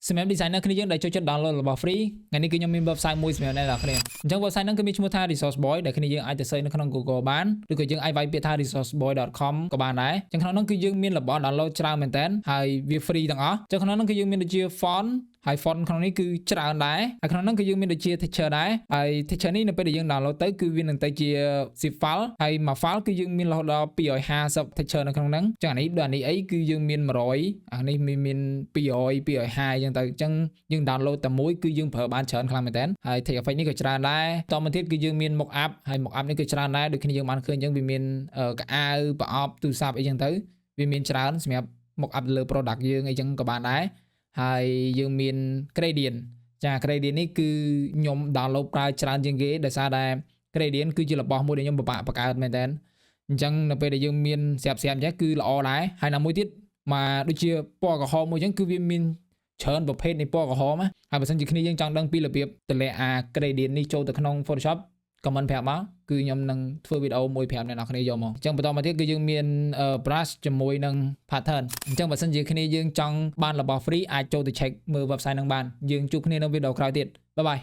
សម្រាប់ designer គ្នាយើងដែលចូលចិត្ត download របស់ free ថ្ងៃនេះគឺខ្ញុំមាន website មួយសម្រាប់អ្នកនរគ្នាអញ្ចឹង website ហ្នឹងគឺមានឈ្មោះថា resource boy ដែលគ្នាយើងអាចទៅ search នៅក្នុង Google បានឬក៏យើងអាចវាយពាក្យថា resourceboy.com ក៏បានដែរអញ្ចឹងក្នុងហ្នឹងគឺយើងមានរបស់ download ច្រើនមែនតើហើយវា free ទាំងអស់អញ្ចឹងក្នុងហ្នឹងគឺយើងមានដូចជា font ហើយ font ក្នុងនេះគឺច្រើនដែរហើយក្នុងហ្នឹងគឺយើងមានដូចជា texture ដែរហើយ texture នេះនៅពេលដែលយើង download ទៅគឺវានឹងទៅជា zip file ហើយមួយ file គឺយើងមានរហូតដល់250 texture នៅក្នុងហ្នឹងអញ្ចឹងអានេះដូចអានេះអីគឺយើងមាន100អានេះមាន200 250អញ្ចឹងទៅអញ្ចឹងយើង download តែមួយគឺយើងប្រើបានច្រើនខ្លាំងមែនតើហើយ text effect នេះក៏ច្រើនដែរតមកទៀតគឺយើងមាន mock up ហើយ mock up នេះក៏ច្រើនដែរដូចគ្នាយើងបានឃើញអញ្ចឹងវាមានកៅអៅប្រអប់ទូរស័ព្ទអីចឹងទៅវាមានច្រើនសម្រាប់ mock up លើ product យើងអីចឹងក៏បានដែរហើយយើងមាន gradient ចា gradient នេះគឺខ្ញុំ download ប្រើច្រើនជាងគេដោយសារតែ gradient គឺជារបស់មួយដែលខ្ញុំពិបាកបង្កើតមែនតើអញ្ចឹងនៅពេលដែលយើងមានស្រាប់អញ្ចឹងគឺល្អដែរហើយណាមួយទៀតមកដូចជាពណ៌ក្រហមមួយអញ្ចឹងគឺវាមានច្រើនប្រភេទនៃពណ៌ក្រហមហើយបើសិនជាគ្នាយើងចង់ដឹងពីរបៀបតម្លាក់អា gradient នេះចូលទៅក្នុង Photoshop comment ប្រាប់មកគឺខ្ញុំនឹងធ្វើវីដេអូមួយប្រាប់អ្នកនរគ្នាយកមកអញ្ចឹងបន្តមកទៀតគឺយើងមាន brush ជាមួយនឹង pattern អញ្ចឹងបើសិនជាគ្នាយើងចង់បានរបស់ free អាចចូលទៅ check មើល website ហ្នឹងបានយើងជួបគ្នានៅវីដេអូក្រោយទៀតបាយបាយ